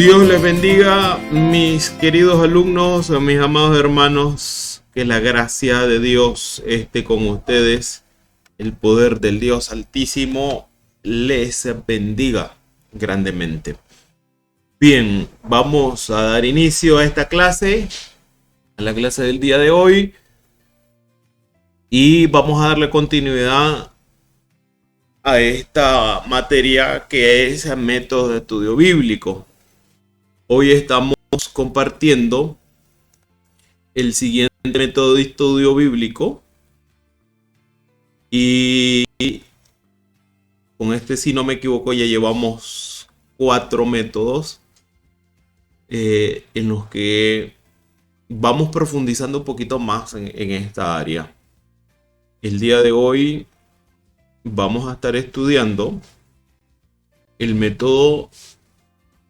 Dios les bendiga, mis queridos alumnos, mis amados hermanos, que la gracia de Dios esté con ustedes, el poder del Dios Altísimo les bendiga grandemente. Bien, vamos a dar inicio a esta clase, a la clase del día de hoy, y vamos a darle continuidad a esta materia que es el método de estudio bíblico. Hoy estamos compartiendo el siguiente método de estudio bíblico y con este, si no me equivoco, ya llevamos 4 métodos en los que vamos profundizando un poquito más en esta área. El día de hoy vamos a estar estudiando el método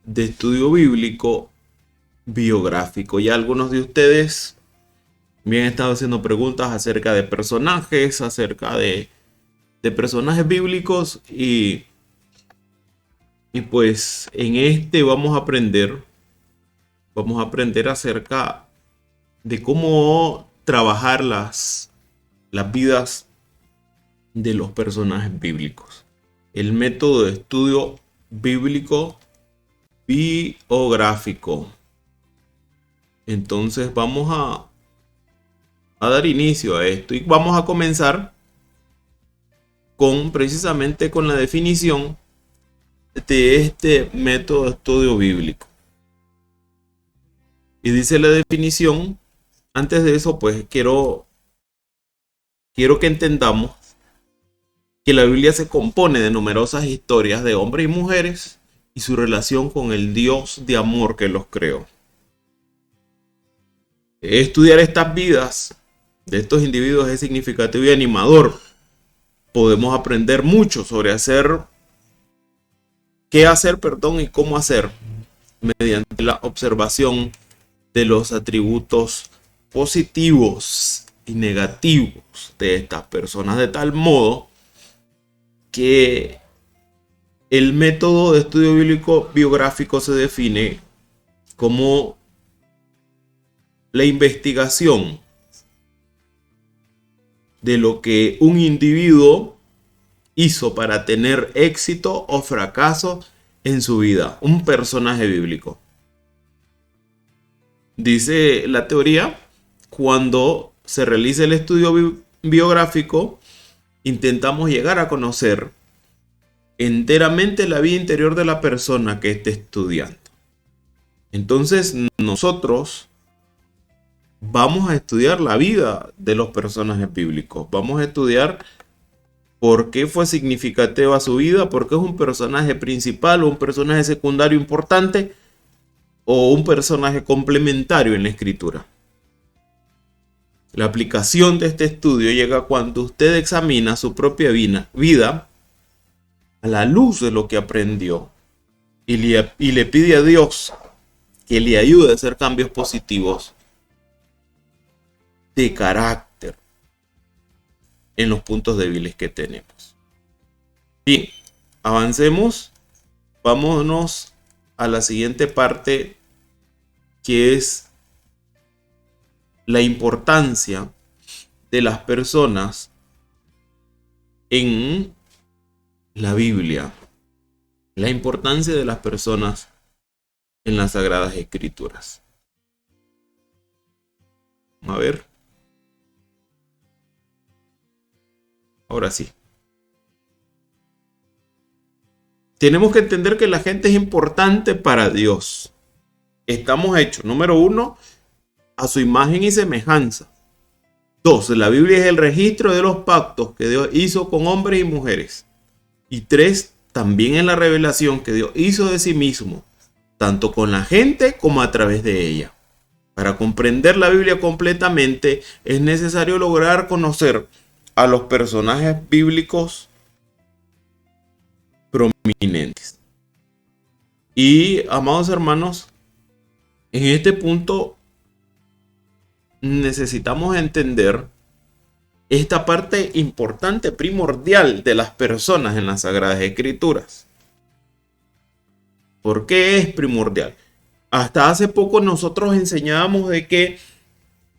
de estudio bíblico biográfico. Ya algunos de ustedes me han estado haciendo preguntas acerca de personajes, acerca de personajes bíblicos y pues en este vamos a aprender acerca de cómo trabajar las vidas de los personajes bíblicos. El método de estudio bíblico biográfico. Entonces vamos a dar inicio a esto y vamos a comenzar precisamente con la definición de este método de estudio bíblico. Y dice la definición, antes de eso pues quiero que entendamos que la Biblia se compone de numerosas historias de hombres y mujeres y su relación con el Dios de amor que los creó. Estudiar estas vidas de estos individuos es significativo y animador. Podemos aprender mucho sobre qué hacer y cómo hacer mediante la observación de los atributos positivos y negativos de estas personas, de tal modo que el método de estudio bíblico biográfico se define como la investigación de lo que un individuo hizo para tener éxito o fracaso en su vida, un personaje bíblico. Dice la teoría, cuando se realiza el estudio biográfico, intentamos llegar a conocer enteramente la vida interior de la persona que esté estudiando. Entonces nosotros vamos a estudiar la vida de los personajes bíblicos. Vamos a estudiar por qué fue significativa su vida, por qué es un personaje principal o un personaje secundario importante o un personaje complementario en la escritura. La aplicación de este estudio llega cuando usted examina su propia vida a la luz de lo que aprendió y le pide a Dios que le ayude a hacer cambios positivos de carácter en los puntos débiles que tenemos. Bien, avancemos. Vámonos a la siguiente parte, que es la importancia de las personas en la Biblia. La importancia de las personas en las Sagradas Escrituras. A ver. Ahora sí. Tenemos que entender que la gente es importante para Dios. Estamos hechos, número 1, a su imagen y semejanza. 2, la Biblia es el registro de los pactos que Dios hizo con hombres y mujeres. Y 3, también es la revelación que Dios hizo de sí mismo, tanto con la gente como a través de ella. Para comprender la Biblia completamente es necesario lograr conocer a los personajes bíblicos prominentes. Y, amados hermanos, en este punto necesitamos entender esta parte importante, primordial de las personas en las Sagradas Escrituras. ¿Por qué es primordial? Hasta hace poco nosotros enseñábamos de que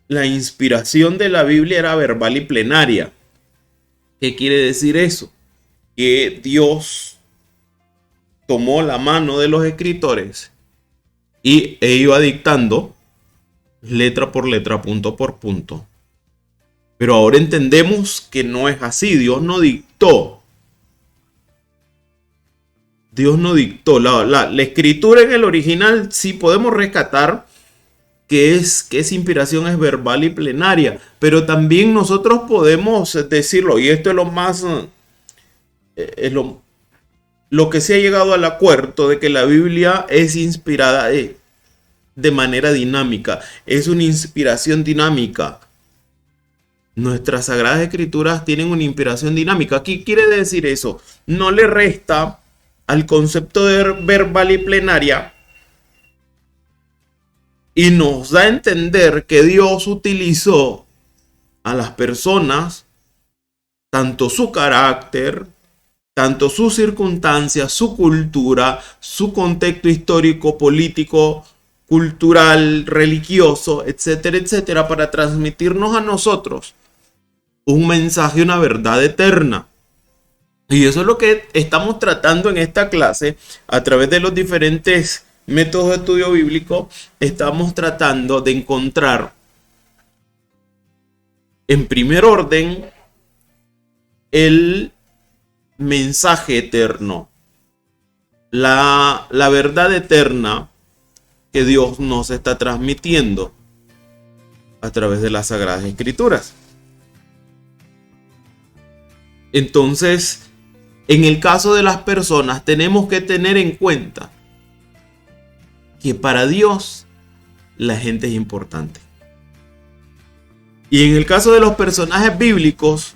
la inspiración de la Biblia era verbal y plenaria. ¿Qué quiere decir eso? Que Dios tomó la mano de los escritores e iba dictando letra por letra, punto por punto. Pero ahora entendemos que no es así. Dios no dictó. La escritura en el original sí podemos rescatar que esa inspiración es verbal y plenaria. Pero también nosotros podemos decirlo, y esto es lo más... es lo que se ha llegado al acuerdo de que la Biblia es inspirada de manera dinámica. Es una inspiración dinámica. Nuestras Sagradas Escrituras tienen una inspiración dinámica. ¿Qué quiere decir eso? No le resta al concepto de verbal y plenaria y nos da a entender que Dios utilizó a las personas, tanto su carácter, tanto sus circunstancias, su cultura, su contexto histórico, político, cultural, religioso, etcétera, etcétera, para transmitirnos a nosotros un mensaje, una verdad eterna. Y eso es lo que estamos tratando en esta clase a través de los diferentes métodos de estudio bíblico. Estamos tratando de encontrar en primer orden el mensaje eterno, la verdad eterna que Dios nos está transmitiendo a través de las Sagradas Escrituras. Entonces, en el caso de las personas, tenemos que tener en cuenta que para Dios la gente es importante. Y en el caso de los personajes bíblicos,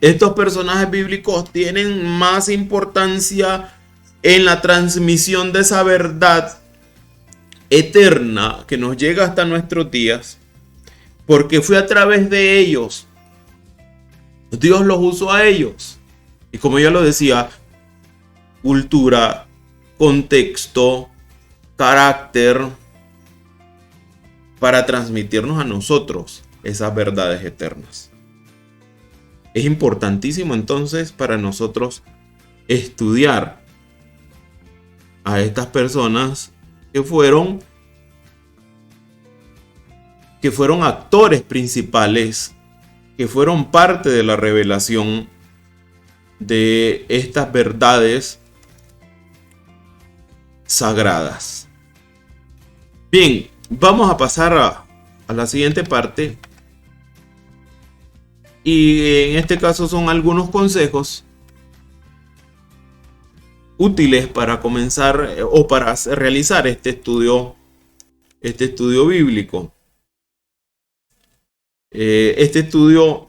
estos personajes bíblicos tienen más importancia en la transmisión de esa verdad eterna que nos llega hasta nuestros días, porque fue a través de ellos. Dios los usó a ellos. Y como ya lo decía, cultura, contexto, carácter, para transmitirnos a nosotros esas verdades eternas. Es importantísimo entonces para nosotros estudiar a estas personas que fueron actores principales, que fueron parte de la revelación de estas verdades sagradas. Bien, vamos a pasar a la siguiente parte. Y en este caso son algunos consejos útiles para comenzar o para realizar este estudio bíblico. Este estudio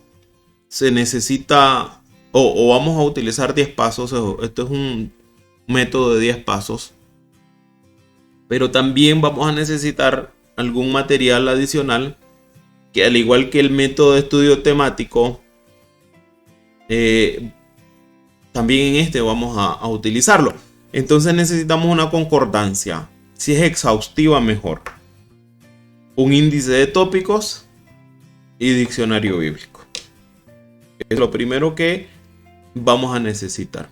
se necesita o vamos a utilizar 10 pasos. Esto es un método de 10 pasos. Pero también vamos a necesitar algún material adicional que, al igual que el método de estudio temático, también en este vamos a utilizarlo. Entonces necesitamos una concordancia. Si es exhaustiva, mejor. Un índice de tópicos y diccionario bíblico. Es lo primero que vamos a necesitar.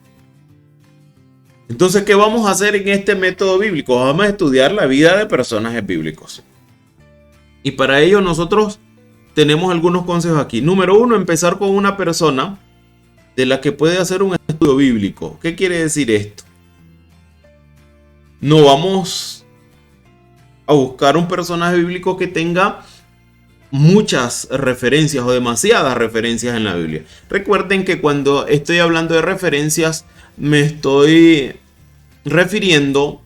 Entonces, ¿qué vamos a hacer en este método bíblico? Vamos a estudiar la vida de personajes bíblicos. Y para ello nosotros tenemos algunos consejos aquí. Número 1, empezar con una persona de la que puede hacer un estudio bíblico. ¿Qué quiere decir esto? No vamos a buscar un personaje bíblico que tenga muchas referencias o demasiadas referencias en la Biblia. Recuerden que cuando estoy hablando de referencias me estoy refiriendo,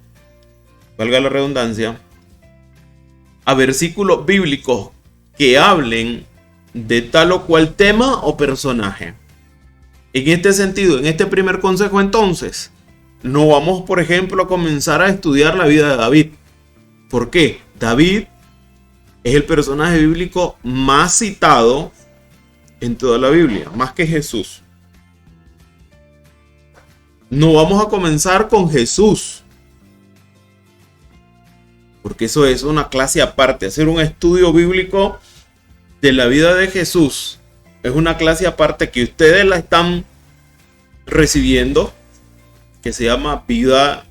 valga la redundancia, a versículos bíblicos que hablen de tal o cual tema o personaje. En este sentido, en este primer consejo entonces, no vamos, por ejemplo, a comenzar a estudiar la vida de David. ¿Por qué? David es el personaje bíblico más citado en toda la Biblia, más que Jesús. No vamos a comenzar con Jesús, porque eso es una clase aparte. Hacer un estudio bíblico de la vida de Jesús es una clase aparte que ustedes la están recibiendo, que se llama Vida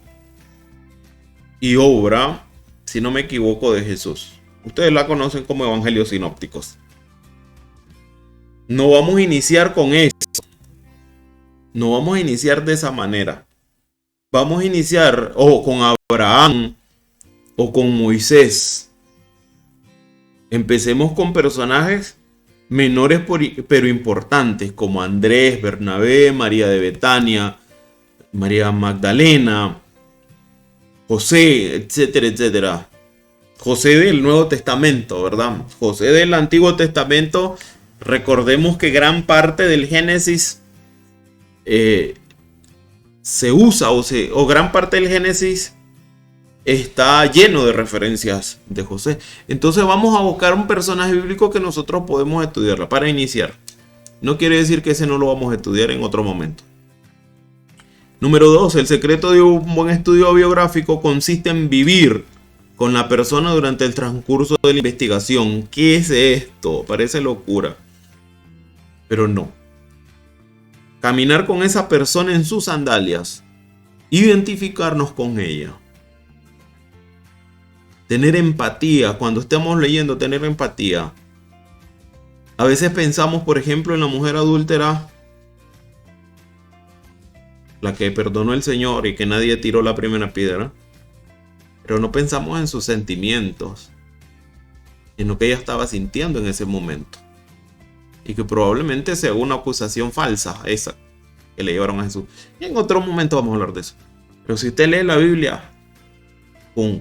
y Obra, si no me equivoco, de Jesús. Ustedes la conocen como Evangelios Sinópticos. No vamos a iniciar con eso. No vamos a iniciar de esa manera. Vamos a iniciar o con Abraham o con Moisés. Empecemos con personajes menores pero importantes, como Andrés, Bernabé, María de Betania, María Magdalena, José, etcétera, etcétera. José del Nuevo Testamento, ¿verdad? José del Antiguo Testamento, recordemos que gran parte del Génesis se usa o gran parte del Génesis está lleno de referencias de José. Entonces vamos a buscar un personaje bíblico que nosotros podemos estudiarla para iniciar. No quiere decir que ese no lo vamos a estudiar en otro momento. Número 2. El secreto de un buen estudio biográfico consiste en vivir con la persona durante el transcurso de la investigación. ¿Qué es esto? Parece locura, pero no. Caminar con esa persona en sus sandalias. Identificarnos con ella. Tener empatía. Cuando estemos leyendo, tener empatía. A veces pensamos, por ejemplo, en la mujer adúltera, la que perdonó el Señor y que nadie tiró la primera piedra, pero no pensamos en sus sentimientos, en lo que ella estaba sintiendo en ese momento, y que probablemente sea una acusación falsa esa que le llevaron a Jesús. Y en otro momento vamos a hablar de eso. Pero si usted lee la Biblia con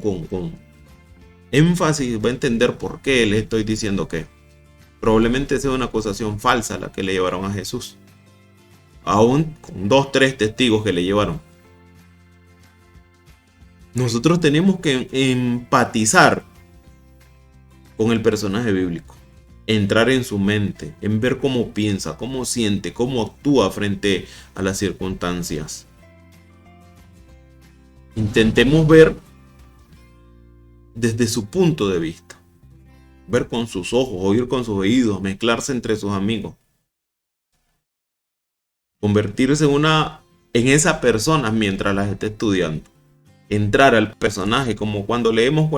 énfasis, va a entender por qué les estoy diciendo que probablemente sea una acusación falsa la que le llevaron a Jesús, aún con 2 o 3 testigos que le llevaron. Nosotros tenemos que empatizar con el personaje bíblico, entrar en su mente, en ver cómo piensa, cómo siente, cómo actúa frente a las circunstancias. Intentemos ver desde su punto de vista, ver con sus ojos, oír con sus oídos, mezclarse entre sus amigos, convertirse en esa persona mientras las esté estudiando, entrar al personaje, como cuando leemos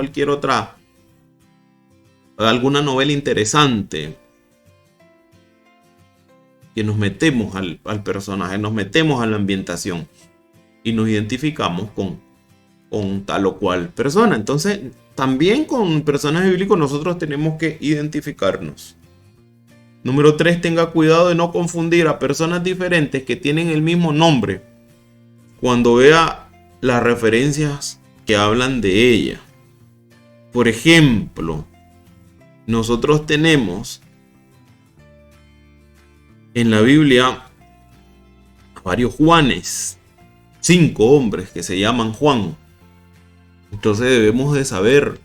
alguna novela interesante, que nos metemos al personaje, nos metemos a la ambientación y nos identificamos con tal o cual persona. Entonces, también con personajes bíblicos nosotros tenemos que identificarnos. Número 3, tenga cuidado de no confundir a personas diferentes que tienen el mismo nombre cuando vea las referencias que hablan de ella. Por ejemplo, nosotros tenemos en la Biblia varios Juanes, 5 hombres que se llaman Juan. Entonces debemos de saber,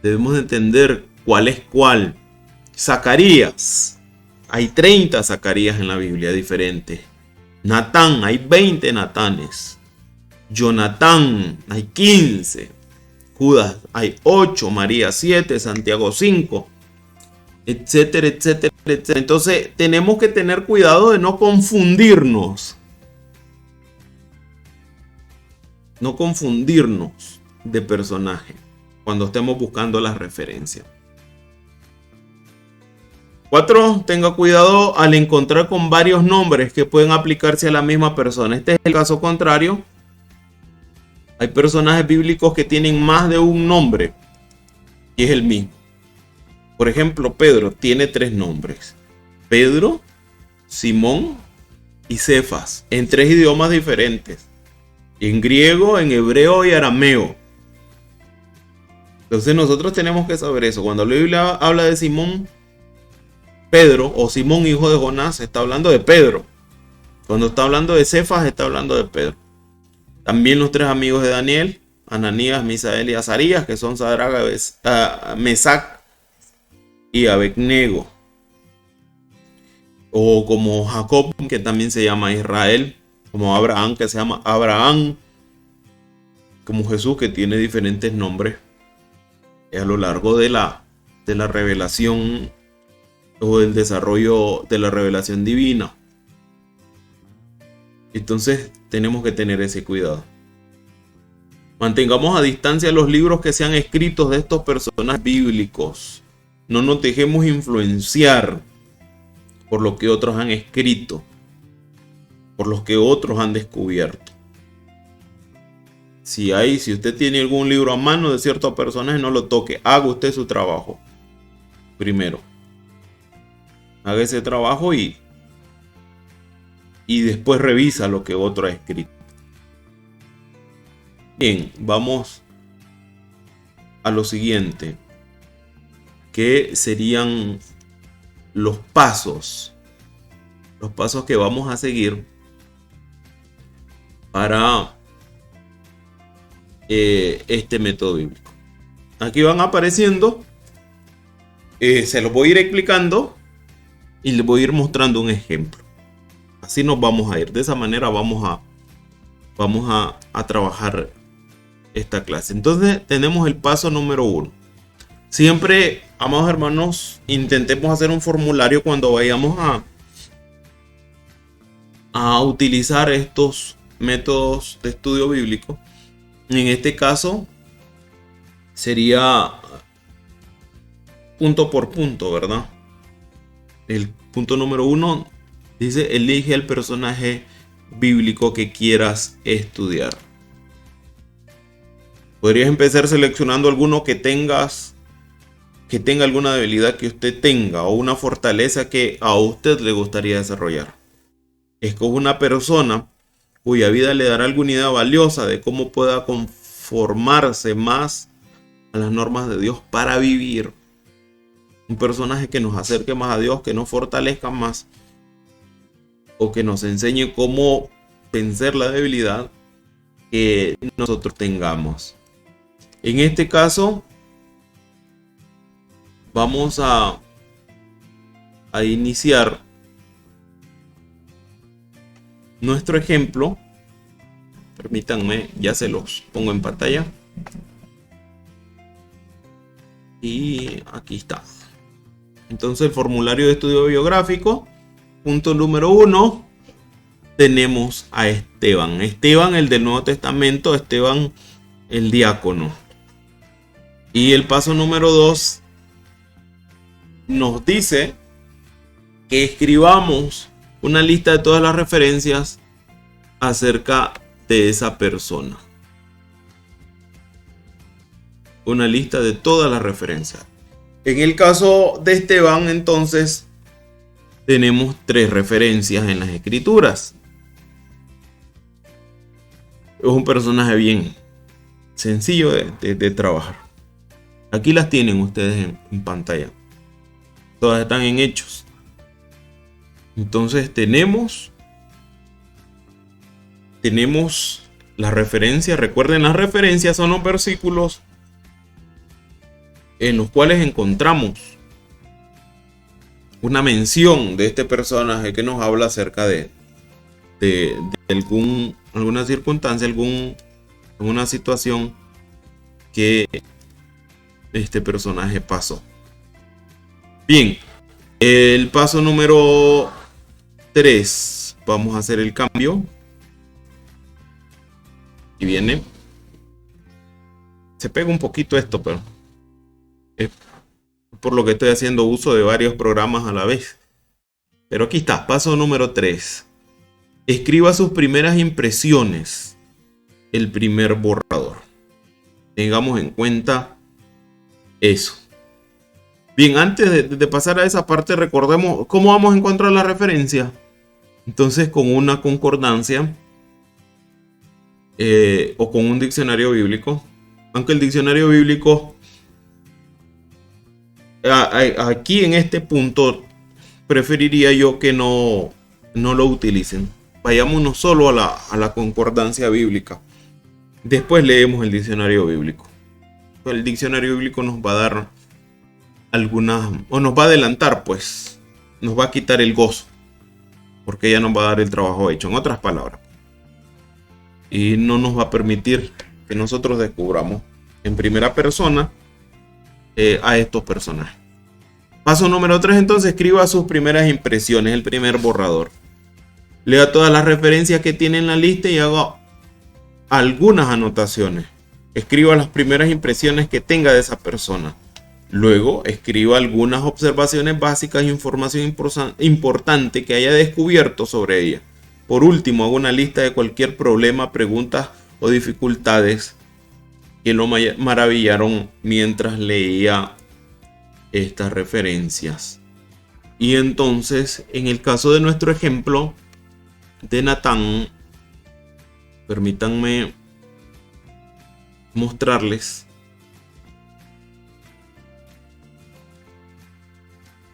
debemos de entender cuál es cuál. Zacarías, hay 30 Zacarías en la Biblia diferentes. Natán, hay 20 Natanes. Jonatán, hay 15. Judas, hay 8. María, 7. Santiago, 5. Etcétera, etcétera, etcétera. Entonces tenemos que tener cuidado de no confundirnos. No confundirnos de personaje cuando estemos buscando las referencias. 4. Tenga cuidado al encontrar con varios nombres que pueden aplicarse a la misma persona. Este es el caso contrario. Hay personajes bíblicos que tienen más de un nombre y es el mismo. Por ejemplo, Pedro tiene 3 nombres: Pedro, Simón y Cefas, en 3 idiomas diferentes: en griego, en hebreo y arameo. Entonces nosotros tenemos que saber eso. Cuando la Biblia habla de Simón Pedro o Simón hijo de Jonás, está hablando de Pedro. Cuando está hablando de Cefas, está hablando de Pedro. También los 3 amigos de Daniel, Ananías, Misael y Azarías, que son Sadrach, Mesac y Abednego. O como Jacob, que también se llama Israel. Como Abraham, que se llama Abraham. Como Jesús, que tiene diferentes nombres. a lo largo de la revelación o del desarrollo de la revelación divina. Entonces tenemos que tener ese cuidado. Mantengamos a distancia los libros que sean escritos de estos personajes bíblicos. No nos dejemos influenciar por lo que otros han escrito, por los que otros han descubierto. Si usted tiene algún libro a mano de ciertos personajes, no lo toque. Haga usted su trabajo primero. Haga ese trabajo y después revisa lo que otro ha escrito. Bien, vamos a lo siguiente, que serían los pasos que vamos a seguir para este método bíblico. Aquí van apareciendo, se los voy a ir explicando y les voy a ir mostrando un ejemplo. Así nos vamos a ir, de esa manera vamos a trabajar esta clase. Entonces tenemos el paso número 1. Siempre, amados hermanos, intentemos hacer un formulario cuando vayamos a utilizar estos métodos de estudio bíblico. En este caso sería punto por punto, ¿verdad? El punto número 1 dice: elige el personaje bíblico que quieras estudiar. Podrías empezar seleccionando alguno que tenga alguna debilidad que usted tenga o una fortaleza que a usted le gustaría desarrollar. Escoge una persona cuya vida le dará alguna idea valiosa de cómo pueda conformarse más a las normas de Dios para vivir. Un personaje que nos acerque más a Dios, que nos fortalezca más o que nos enseñe cómo vencer la debilidad que nosotros tengamos. En este caso vamos a iniciar nuestro ejemplo. Permítanme, ya se los pongo en pantalla. Y aquí está. Entonces, el formulario de estudio biográfico. Punto número 1. Tenemos a Esteban. Esteban, el del Nuevo Testamento. Esteban, el diácono. Y el paso número 2 nos dice que escribamos una lista de todas las referencias acerca de esa persona. Una lista de todas las referencias. En el caso de Esteban, entonces, tenemos 3 referencias en las escrituras. Es un personaje bien sencillo de trabajar. Aquí las tienen ustedes en pantalla. Todas están en Hechos. Entonces tenemos las referencias. Recuerden, las referencias son los versículos en los cuales encontramos una mención de este personaje que nos habla acerca de alguna circunstancia, alguna situación que este personaje pasó. Bien, el paso número 3, vamos a hacer el cambio. Y viene. Se pega un poquito esto, pero es por lo que estoy haciendo uso de varios programas a la vez. Pero aquí está, paso número 3. Escriba sus primeras impresiones. El primer borrador. Tengamos en cuenta eso. Bien, antes de pasar a esa parte, recordemos cómo vamos a encontrar la referencia. Entonces, con una concordancia o con un diccionario bíblico. Aunque el diccionario bíblico aquí en este punto preferiría yo que no lo utilicen. Vayámonos solo a la concordancia bíblica. Después leemos el diccionario bíblico. El diccionario bíblico nos va a dar nos va a adelantar, pues. Nos va a quitar el gozo. Porque ya nos va a dar el trabajo hecho, en otras palabras. Y no nos va a permitir que nosotros descubramos en primera persona a estos personajes. Paso número 3, entonces, escriba sus primeras impresiones, el primer borrador. Lea todas las referencias que tiene en la lista y haga algunas anotaciones. Escriba las primeras impresiones que tenga de esa persona. Luego, escriba algunas observaciones básicas e información importante que haya descubierto sobre ella. Por último, haga una lista de cualquier problema, preguntas o dificultades que lo maravillaron mientras leía estas referencias. Y entonces, en el caso de nuestro ejemplo de Natán, permítanme mostrarles.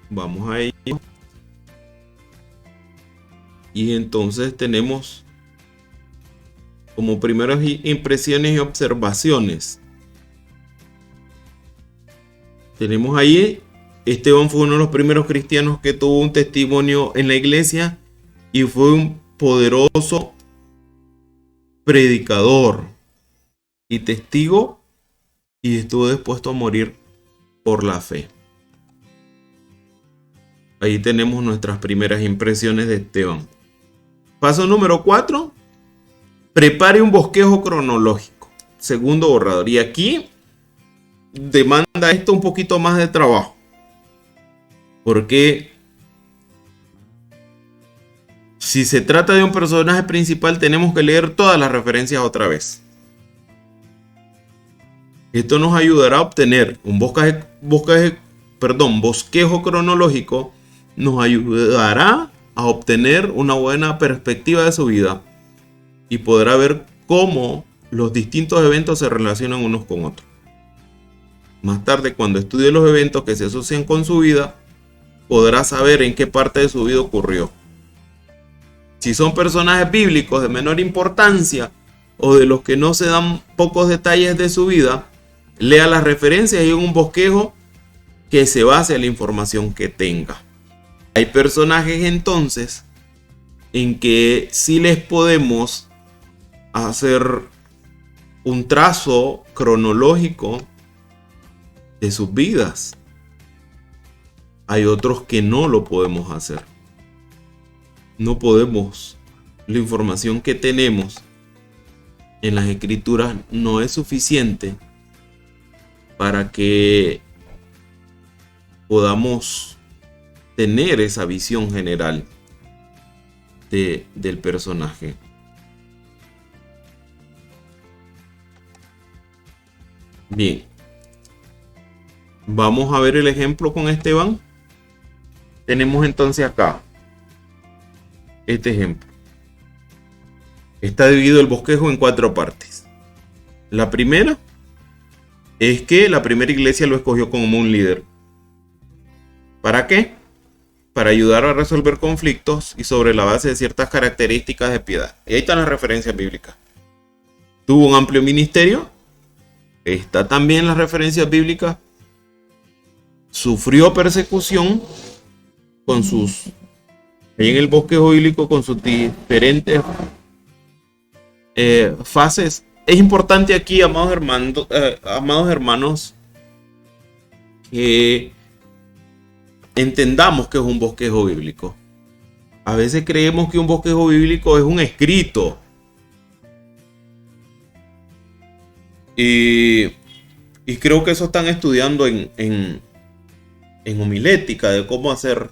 Vamos a ello. Y entonces tenemos como primeras impresiones y observaciones. Tenemos ahí, Esteban fue uno de los primeros cristianos que tuvo un testimonio en la iglesia y fue un poderoso predicador y testigo, y estuvo dispuesto a morir por la fe. Ahí tenemos nuestras primeras impresiones de Esteban. Paso número 4. Prepare un bosquejo cronológico. Segundo borrador. Y aquí demanda esto un poquito más de trabajo. Porque si se trata de un personaje principal, tenemos que leer todas las referencias otra vez. Esto nos ayudará a obtener un bosquejo cronológico. Nos ayudará a obtener una buena perspectiva de su vida y podrá ver cómo los distintos eventos se relacionan unos con otros. Más tarde, cuando estudie los eventos que se asocian con su vida, podrá saber en qué parte de su vida ocurrió. Si son personajes bíblicos de menor importancia o de los que no se dan pocos detalles de su vida, lea las referencias y un bosquejo que se base en la información que tenga. Hay personajes entonces en que sí les podemos hacer un trazo cronológico de sus vidas. Hay otros que no lo podemos hacer. No podemos. La información que tenemos en las escrituras no es suficiente para que podamos tener esa visión general del personaje. Bien. Vamos a ver el ejemplo con Esteban. Tenemos entonces acá este ejemplo. Está dividido el bosquejo en 4 partes. La primera es que la primera iglesia lo escogió como un líder. ¿Para qué? Para ayudar a resolver conflictos y sobre la base de ciertas características de piedad. Y ahí están las referencias bíblicas. Tuvo un amplio ministerio. Está también las referencias bíblicas. Sufrió persecución con sus, ahí en el bosquejo bíblico, con sus diferentes fases. Es importante aquí, amados hermanos, que entendamos que es un bosquejo bíblico. A veces creemos que un bosquejo bíblico es un escrito. Y creo que eso están estudiando en homilética, de cómo hacer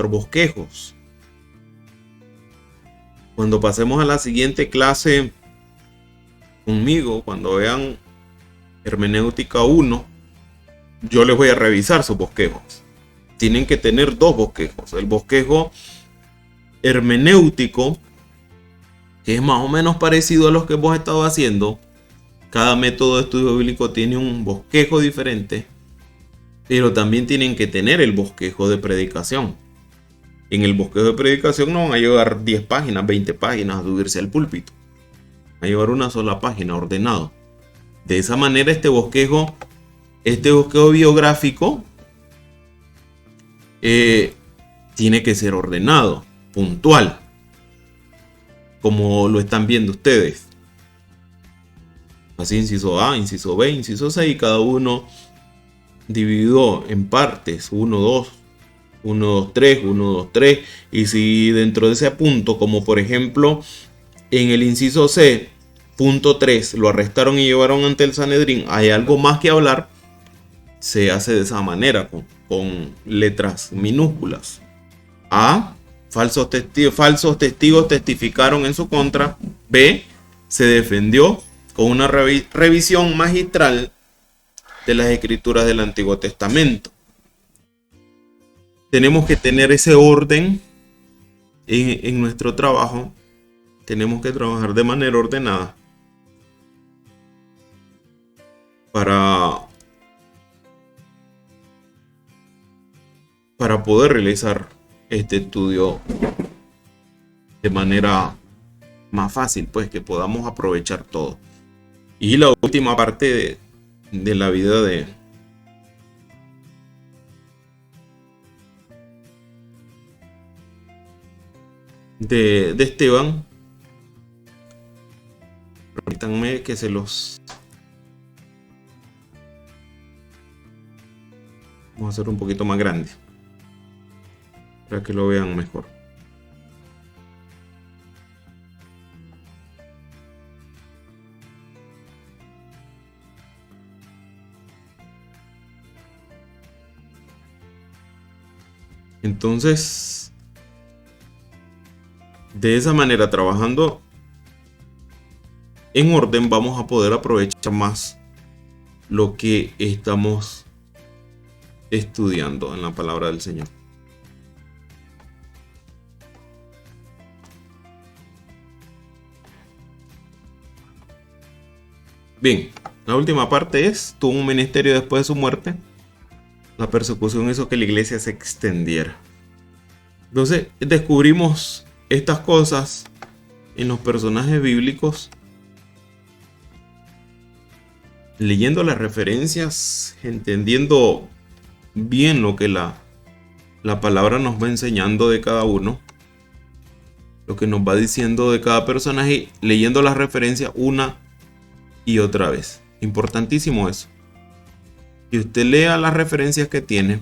bosquejos. Cuando pasemos a la siguiente clase conmigo, cuando vean Hermenéutica 1, yo les voy a revisar sus bosquejos. Tienen que tener 2 bosquejos. El bosquejo hermenéutico, que es más o menos parecido a los que hemos estado haciendo. Cada método de estudio bíblico tiene un bosquejo diferente, pero también tienen que tener el bosquejo de predicación. En el bosquejo de predicación no van a llevar 10 páginas, 20 páginas a subirse al púlpito. Van a llevar una sola página ordenado. De esa manera este bosquejo biográfico tiene que ser ordenado, puntual, como lo están viendo ustedes. Así, inciso A, inciso B, inciso C, y cada uno dividido en partes, 1, 2, 1, 2, 3, 1, 2, 3. Y si dentro de ese punto, como por ejemplo en el inciso C, punto 3, lo arrestaron y llevaron ante el Sanedrín, hay algo más que hablar, se hace de esa manera, con letras minúsculas. A, falsos testigos testificaron en su contra. B, se defendió con una revisión magistral de las escrituras del Antiguo Testamento. Tenemos que tener ese orden en nuestro trabajo. Tenemos que trabajar de manera ordenada para poder realizar este estudio de manera más fácil, pues que podamos aprovechar todo. Y la última parte de la vida de Esteban. Permítanme que se los... Vamos a hacer un poquito más grande para que lo vean mejor. Entonces, de esa manera, trabajando en orden, vamos a poder aprovechar más lo que estamos estudiando en la palabra del Señor. Bien, la última parte es: tuvo un ministerio después de su muerte. La persecución hizo que la iglesia se extendiera. Entonces descubrimos estas cosas en los personajes bíblicos, leyendo las referencias, entendiendo bien lo que la palabra nos va enseñando de cada uno, lo que nos va diciendo de cada personaje, leyendo las referencias una y otra vez. Importantísimo eso. Que usted lea las referencias que tiene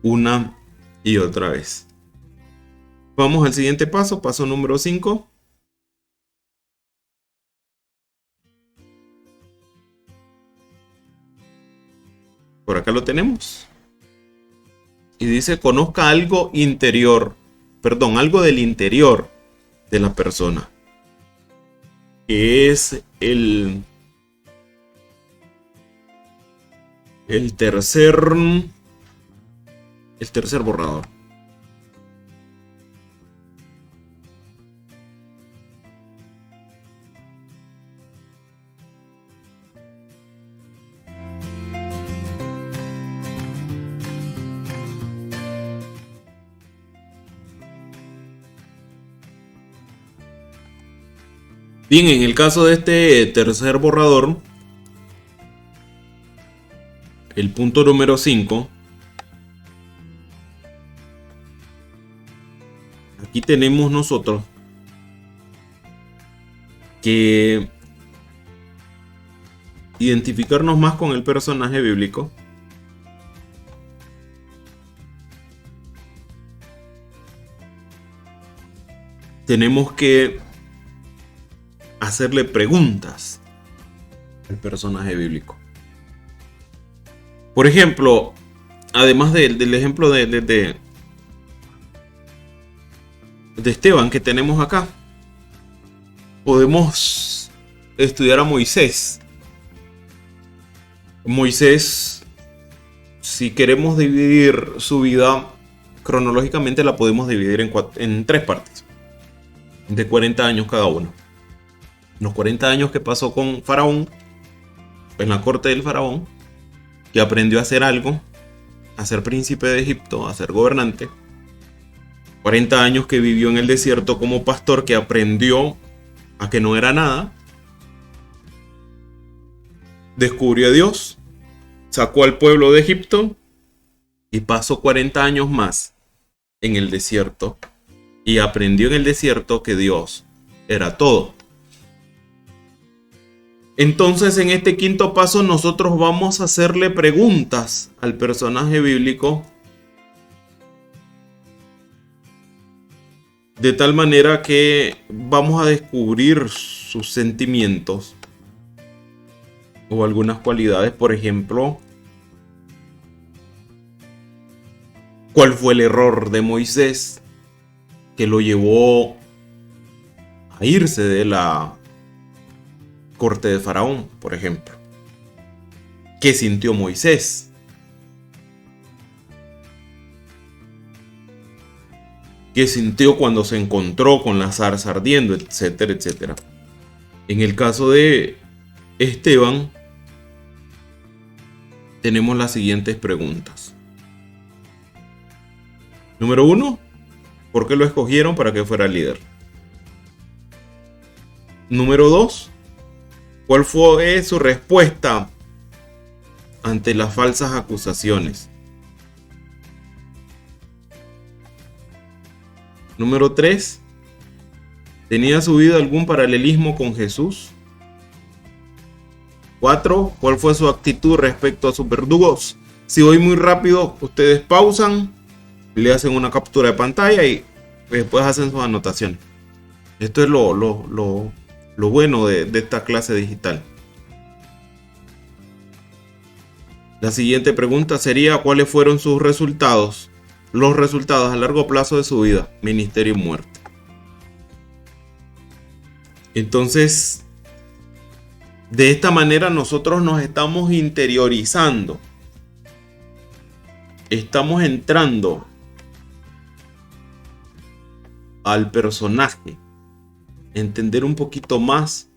una y otra vez. Vamos al siguiente paso, paso número 5. Por acá lo tenemos. Y dice: conozca algo interior, algo del interior de la persona. Que es el tercer borrador. Bien, en el caso de este tercer borrador, el punto número 5, aquí tenemos nosotros que identificarnos más con el personaje bíblico. Tenemos que hacerle preguntas al personaje bíblico. Por ejemplo, además del ejemplo de Esteban que tenemos acá, podemos estudiar a Moisés. Moisés, si queremos dividir su vida cronológicamente, la podemos dividir en 3 partes, de 40 años cada uno. Los 40 años que pasó con Faraón, en la corte del Faraón, que aprendió a hacer algo, a ser príncipe de Egipto, a ser gobernante. 40 años que vivió en el desierto como pastor, que aprendió a que no era nada. Descubrió a Dios, sacó al pueblo de Egipto y pasó 40 años más en el desierto y aprendió en el desierto que Dios era todo. Entonces, en este quinto paso, nosotros vamos a hacerle preguntas al personaje bíblico, de tal manera que vamos a descubrir sus sentimientos o algunas cualidades. Por ejemplo, ¿cuál fue el error de Moisés que lo llevó a irse de la corte de Faraón, por ejemplo? ¿Qué sintió Moisés? ¿Qué sintió cuando se encontró con la zarza ardiendo? Etcétera, etcétera. En el caso de Esteban, tenemos las siguientes preguntas. Número 1, ¿por qué lo escogieron para que fuera líder? Número 2, ¿cuál fue su respuesta ante las falsas acusaciones? Número 3, ¿tenía su vida algún paralelismo con Jesús? 4, ¿cuál fue su actitud respecto a sus verdugos? Si voy muy rápido, ustedes pausan, le hacen una captura de pantalla y después hacen sus anotaciones. Esto es lo bueno de esta clase digital. La siguiente pregunta sería: ¿cuáles fueron sus resultados? Los resultados a largo plazo de su vida, ministerio y muerte. Entonces, de esta manera nosotros nos estamos interiorizando. Estamos entrando al personaje, entender un poquito más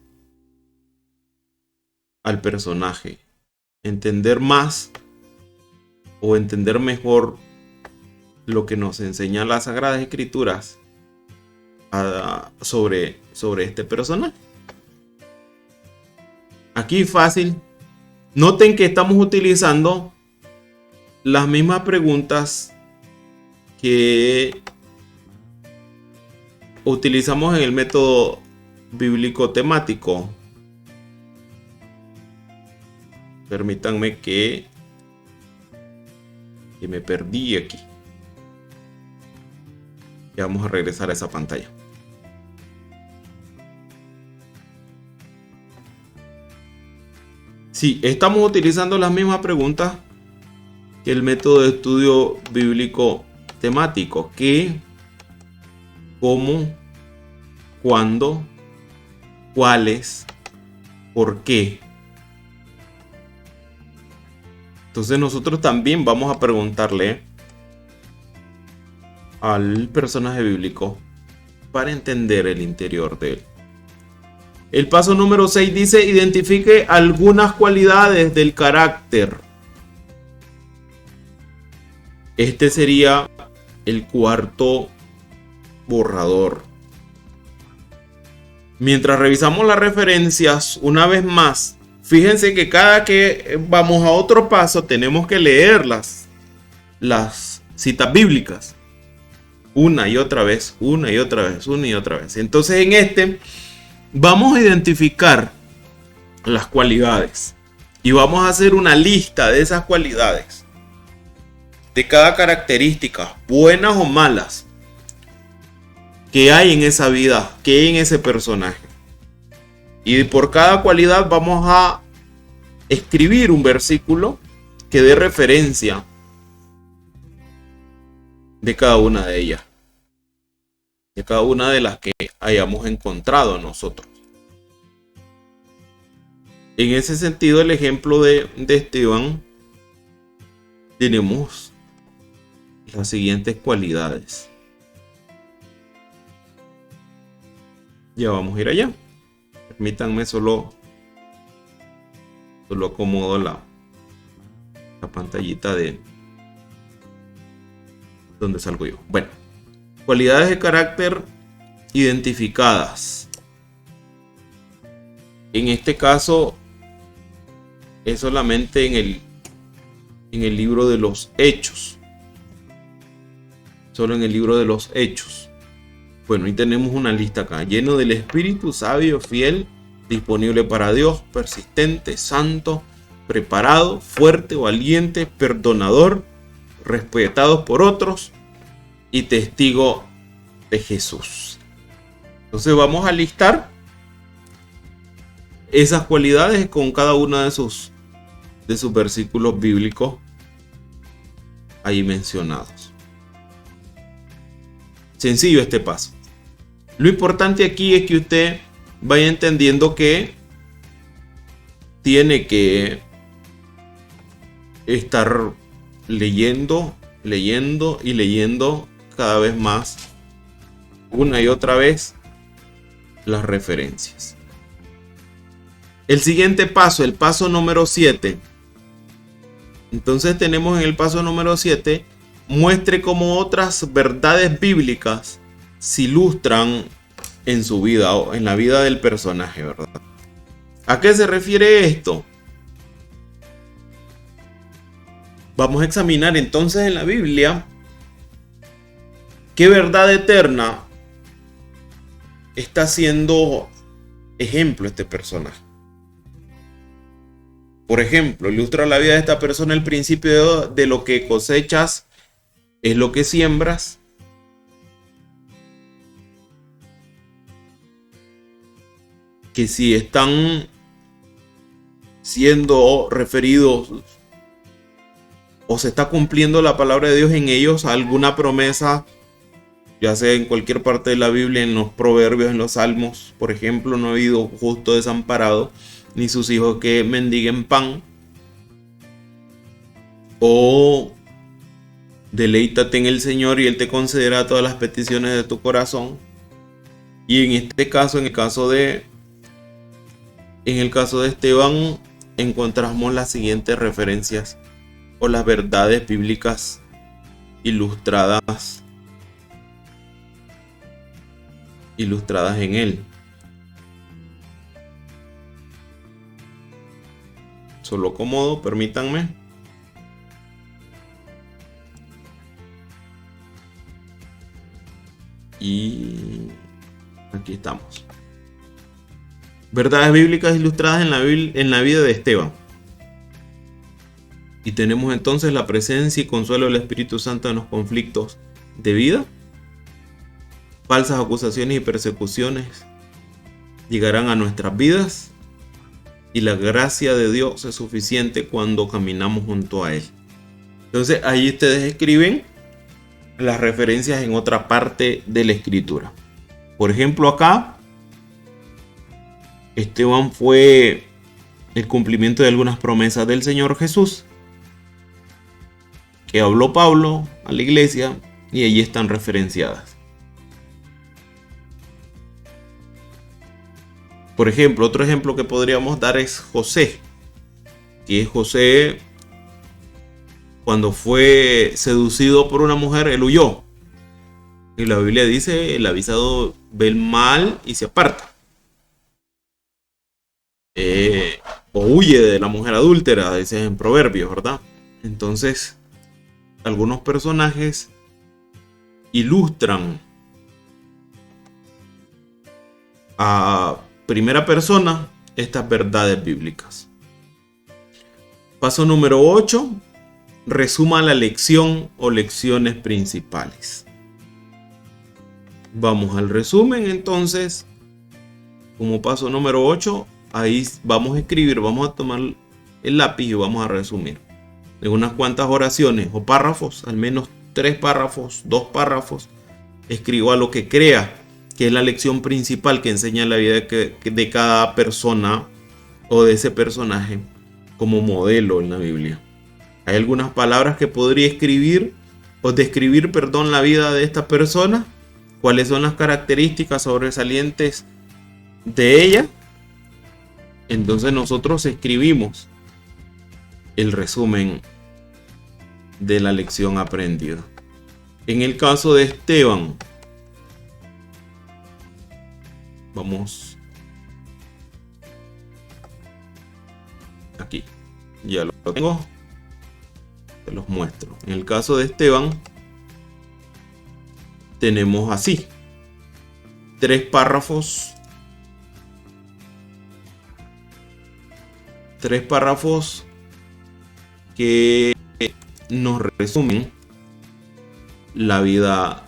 al personaje, entender más o entender mejor lo que nos enseñan las Sagradas Escrituras sobre este personaje. Aquí fácil. Noten que estamos utilizando las mismas preguntas que utilizamos en el método bíblico temático. Permítanme que me perdí aquí. Ya vamos a regresar a esa pantalla. Sí, estamos utilizando las mismas preguntas que el método de estudio bíblico temático. ¿Qué? ¿Cómo? ¿Cuándo? ¿Cuáles? ¿Por qué? Entonces nosotros también vamos a preguntarle al personaje bíblico para entender el interior de él. El paso número 6 dice: identifique algunas cualidades del carácter. Este sería el cuarto borrador. Mientras revisamos las referencias una vez más, fíjense que cada que vamos a otro paso tenemos que leer las citas bíblicas una y otra vez, una y otra vez, una y otra vez. Entonces en este vamos a identificar las cualidades y vamos a hacer una lista de esas cualidades, de cada característica, buenas o malas, que hay en esa vida, que hay en ese personaje. Y por cada cualidad vamos a escribir un versículo que dé referencia de cada una de ellas, de cada una de las que hayamos encontrado nosotros. En ese sentido, el ejemplo de Esteban, tenemos las siguientes cualidades. Ya vamos a ir allá. Permítanme solo acomodo la pantallita de donde salgo yo. Bueno, cualidades de carácter identificadas. En este caso es solamente en el libro de los Hechos. Solo en el libro de los Hechos. Bueno, y tenemos una lista acá: lleno del Espíritu, sabio, fiel, disponible para Dios, persistente, santo, preparado, fuerte, valiente, perdonador, respetado por otros y testigo de Jesús. Entonces vamos a listar esas cualidades con cada uno de sus versículos bíblicos ahí mencionados. Sencillo este paso. Lo importante aquí es que usted vaya entendiendo que tiene que estar leyendo y leyendo cada vez más, una y otra vez, las referencias. El siguiente paso, el paso número 7. Entonces tenemos en el paso número 7, muestre cómo otras verdades bíblicas se ilustran en su vida o en la vida del personaje, ¿verdad? ¿A qué se refiere esto? Vamos a examinar entonces en la Biblia qué verdad eterna está siendo ejemplo este personaje. Por ejemplo, ilustra la vida de esta persona el principio de lo que cosechas es lo que siembras. Que si están siendo referidos o se está cumpliendo la palabra de Dios en ellos, alguna promesa, ya sea en cualquier parte de la Biblia, en los proverbios, en los salmos, por ejemplo, no ha habido justo desamparado, ni sus hijos que mendiguen pan. O deleítate en el Señor y Él te concederá todas las peticiones de tu corazón. Y en este caso, en el caso de Esteban, encontramos las siguientes referencias o las verdades bíblicas ilustradas en él. Solo cómodo, permítanme. Y aquí estamos. Verdades bíblicas ilustradas en la vida de Esteban. Y tenemos entonces la presencia y consuelo del Espíritu Santo en los conflictos de vida. Falsas acusaciones y persecuciones llegarán a nuestras vidas. Y la gracia de Dios es suficiente cuando caminamos junto a Él. Entonces ahí ustedes escriben las referencias en otra parte de la escritura. Por ejemplo, acá Esteban fue el cumplimiento de algunas promesas del Señor Jesús que habló Pablo a la iglesia y allí están referenciadas. Por ejemplo, otro ejemplo que podríamos dar es José, que es José cuando fue seducido por una mujer, él huyó. Y la Biblia dice, el avisado ve el mal y se aparta. O huye de la mujer adúltera, dice en Proverbios, ¿verdad? Entonces, algunos personajes ilustran a primera persona estas verdades bíblicas. Paso número 8. Resuma la lección o lecciones principales. Vamos al resumen entonces. Como paso número 8, ahí vamos a escribir, vamos a tomar el lápiz y vamos a resumir en unas cuantas oraciones o párrafos, al menos 3 párrafos, 2 párrafos. Escribo a lo que crea que es la lección principal que enseña la vida de cada persona o de ese personaje como modelo en la Biblia. Hay algunas palabras que podría escribir o describir, la vida de esta persona. ¿Cuáles son las características sobresalientes de ella? Entonces nosotros escribimos el resumen de la lección aprendida. En el caso de Esteban, vamos aquí, ya lo tengo, se los muestro. En el caso de Esteban tenemos así 3 párrafos 3 párrafos que nos resumen la vida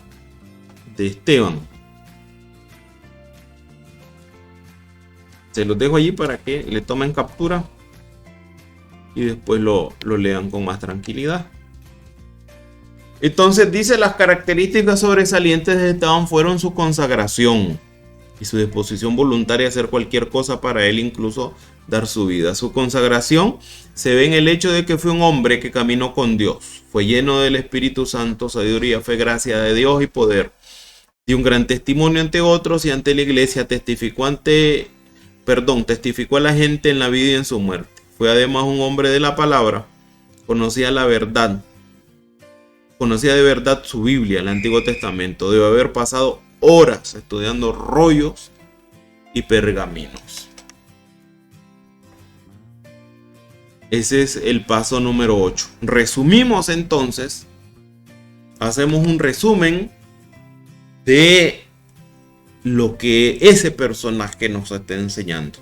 de Esteban. Se los dejo allí para que le tomen captura y después lo lean con más tranquilidad. Entonces dice: las características sobresalientes de Esteban fueron su consagración y su disposición voluntaria a hacer cualquier cosa para él, incluso dar su vida. Su consagración se ve en el hecho de que fue un hombre que caminó con Dios, fue lleno del Espíritu Santo, sabiduría, fe, gracia de Dios y poder. Dio un gran testimonio ante otros y ante la iglesia, testificó a la gente en la vida y en su muerte. Fue además un hombre de la palabra, conocía la verdad, conocía de verdad su Biblia, el Antiguo Testamento. Debe haber pasado horas estudiando rollos y pergaminos. Ese es el paso número 8. Resumimos entonces, hacemos un resumen de lo que ese personaje nos está enseñando.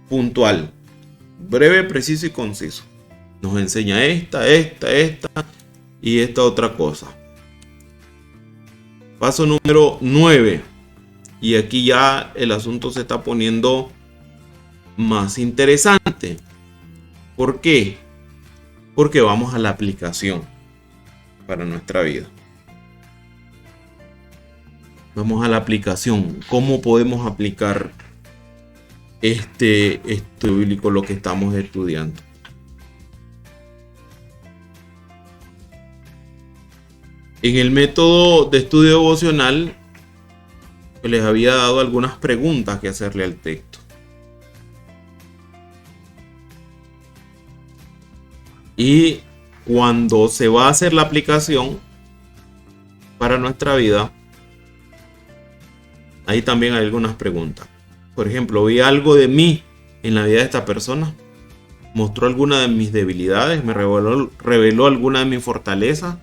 Puntual, breve, preciso y conciso. Nos enseña esta y esta otra cosa. Paso número 9. Y aquí ya el asunto se está poniendo más interesante. ¿Por qué? Porque vamos a la aplicación para nuestra vida. Vamos a la aplicación. ¿Cómo podemos aplicar este estudio bíblico, lo que estamos estudiando? En el método de estudio devocional les había dado algunas preguntas que hacerle al texto. Y cuando se va a hacer la aplicación para nuestra vida, ahí también hay algunas preguntas. Por ejemplo, ¿vi algo de mí en la vida de esta persona? ¿Mostró alguna de mis debilidades? ¿Me reveló alguna de mis fortalezas?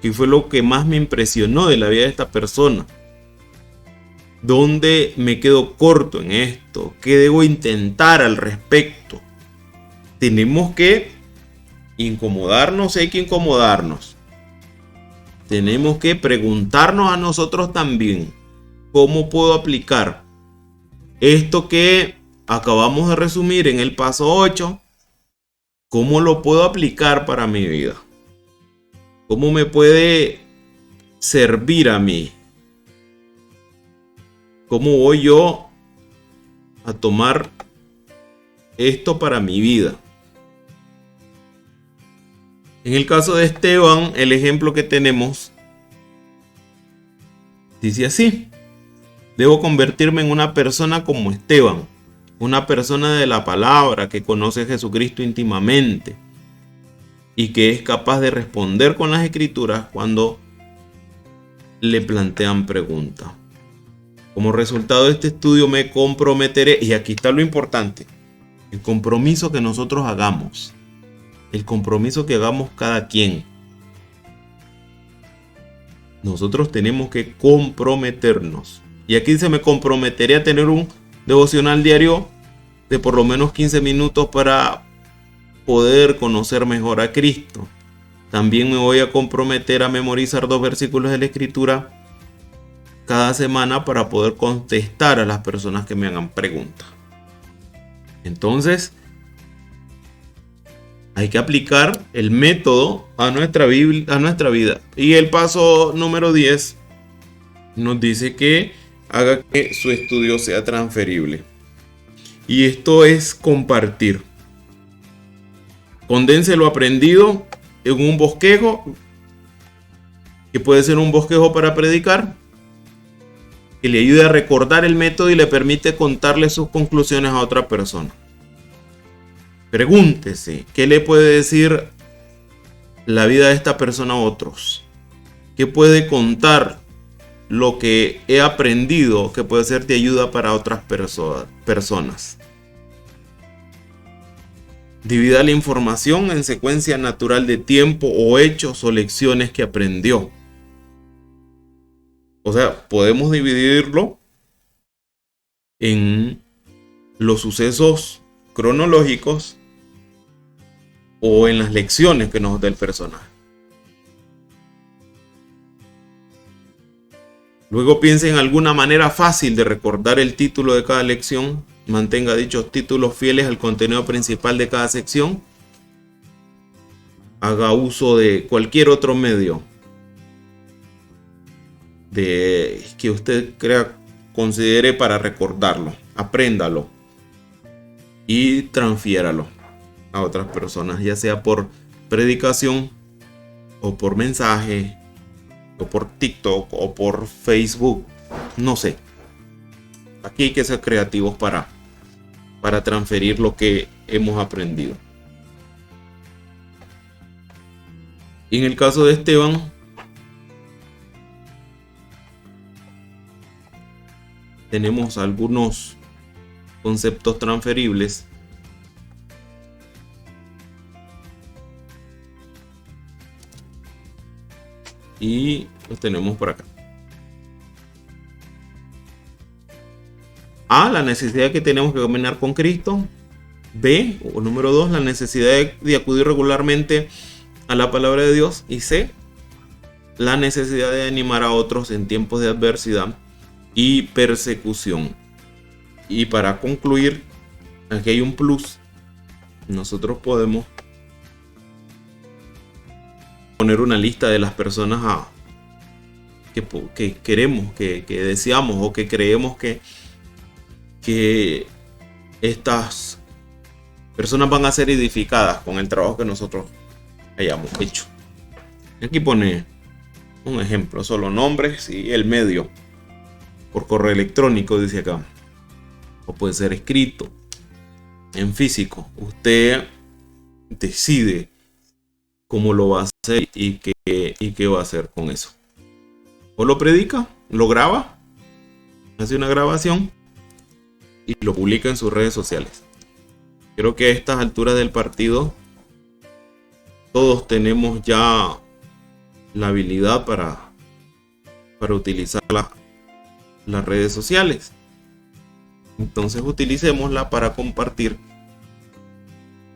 ¿Qué fue lo que más me impresionó de la vida de esta persona? ¿Dónde me quedo corto en esto? ¿Qué debo intentar al respecto? Tenemos que incomodarnos, hay que incomodarnos. Tenemos que preguntarnos a nosotros también: ¿cómo puedo aplicar esto que acabamos de resumir en el paso 8? ¿Cómo lo puedo aplicar para mi vida? ¿Cómo me puede servir a mí? ¿Cómo voy yo a tomar esto para mi vida? En el caso de Esteban, el ejemplo que tenemos dice así: debo convertirme en una persona como Esteban, una persona de la palabra que conoce a Jesucristo íntimamente y que es capaz de responder con las escrituras cuando le plantean preguntas. Como resultado de este estudio me comprometeré, y aquí está lo importante, el compromiso que nosotros hagamos. El compromiso que hagamos cada quien. Nosotros tenemos que comprometernos. Y aquí dice: me comprometeré a tener un devocional diario de por lo menos 15 minutos para poder conocer mejor a Cristo. También me voy a comprometer a memorizar 2 versículos de la Escritura cada semana para poder contestar a las personas que me hagan preguntas. Entonces, hay que aplicar el método a nuestra vida. Y el paso número 10 nos dice que haga que su estudio sea transferible. Y esto es compartir. Condense lo aprendido en un bosquejo, que puede ser un bosquejo para predicar, que le ayude a recordar el método y le permite contarle sus conclusiones a otra persona. Pregúntese: ¿qué le puede decir la vida de esta persona a otros? ¿Qué puede contar lo que he aprendido que puede ser de ayuda para otras personas? Divida la información en secuencia natural de tiempo o hechos o lecciones que aprendió. O sea, podemos dividirlo en los sucesos cronológicos o en las lecciones que nos da el personaje. Luego piense en alguna manera fácil de recordar el título de cada lección. Mantenga dichos títulos fieles al contenido principal de cada sección. Haga uso de cualquier otro medio que usted considere para recordarlo. Apréndalo y transfiéralo a otras personas, ya sea por predicación o por mensaje o por TikTok o por Facebook, no sé. Aquí hay que ser creativos para transferir lo que hemos aprendido. Y en el caso de Esteban, tenemos algunos conceptos transferibles. Y los tenemos por acá. A, la necesidad que tenemos que caminar con Cristo. B, o número 2, la necesidad de acudir regularmente a la palabra de Dios. Y C, la necesidad de animar a otros en tiempos de adversidad y persecución. Y para concluir, aquí hay un plus. Nosotros podemos poner una lista de las personas que queremos, que deseamos o que creemos que estas personas van a ser edificadas con el trabajo que nosotros hayamos hecho. Aquí pone un ejemplo, solo nombres y el medio. Por correo electrónico, dice acá. O puede ser escrito, en físico. Usted decide cómo lo va a hacer y qué va a hacer con eso. O lo predica, lo graba, hace una grabación y lo publica en sus redes sociales. Creo que a estas alturas del partido todos tenemos ya la habilidad para utilizar las redes sociales. Entonces utilicémosla para compartir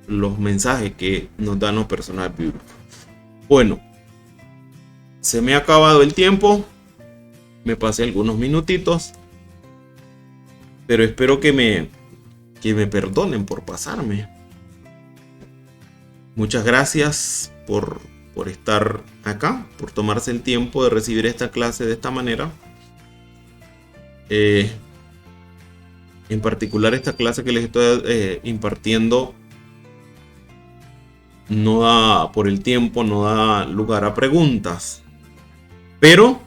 los mensajes que nos dan los personajes bíblicos. Bueno, se me ha acabado el tiempo. Me pasé algunos minutitos, pero espero que me perdonen por pasarme. Muchas gracias por estar acá, por tomarse el tiempo de recibir esta clase de esta manera. En particular, esta clase que les estoy impartiendo no da, por el tiempo, no da lugar a preguntas. Pero,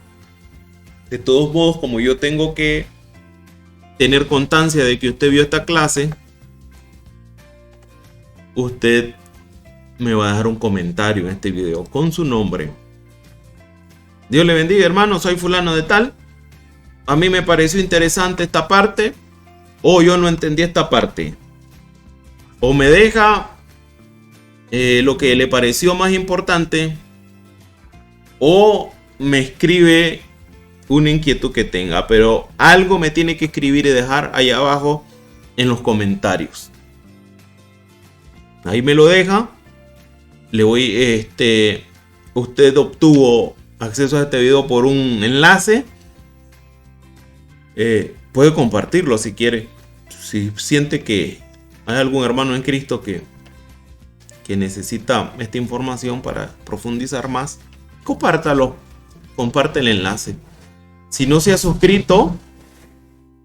de todos modos, como yo tengo que tener constancia de que usted vio esta clase, usted me va a dejar un comentario en este video con su nombre. Dios le bendiga, hermano, soy fulano de tal. A mí me pareció interesante esta parte, o yo no entendí esta parte. O me deja lo que le pareció más importante, o me escribe una inquietud que tenga, pero algo me tiene que escribir y dejar ahí abajo en los comentarios. Ahí me lo deja. Le voy, usted obtuvo acceso a este video por un enlace. Puede compartirlo si quiere. Si siente que hay algún hermano en Cristo que necesita esta información para profundizar más, compártalo. Comparte el enlace. Si no se ha suscrito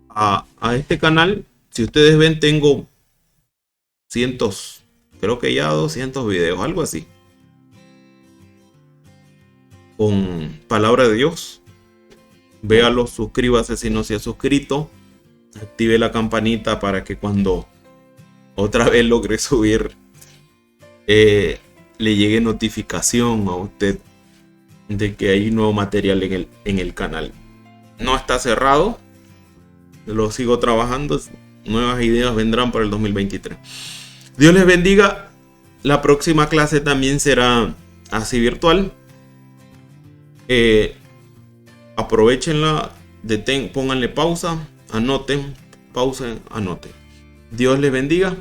a este canal, si ustedes ven, tengo cientos, creo que ya 200 videos, algo así, con palabra de Dios. Véalo, suscríbase si no se ha suscrito, active la campanita para que cuando otra vez logre subir le llegue notificación a usted de que hay nuevo material en el canal. No está cerrado, lo sigo trabajando, nuevas ideas vendrán para el 2023. Dios les bendiga. La próxima clase también será así virtual. Aprovechenla, pónganle pausa, anoten, pausen, anoten. Dios les bendiga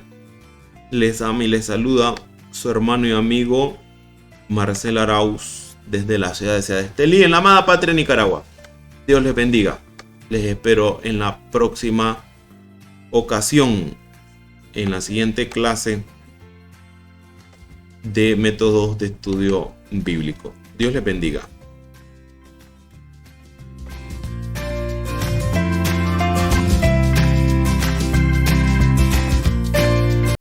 Les ama y les saluda su hermano y amigo Marcel Arauz desde la ciudad de Ciudad Estelí, en la amada patria Nicaragua. Dios les bendiga. Les espero en la próxima ocasión, en la siguiente clase de métodos de estudio bíblico. Dios les bendiga.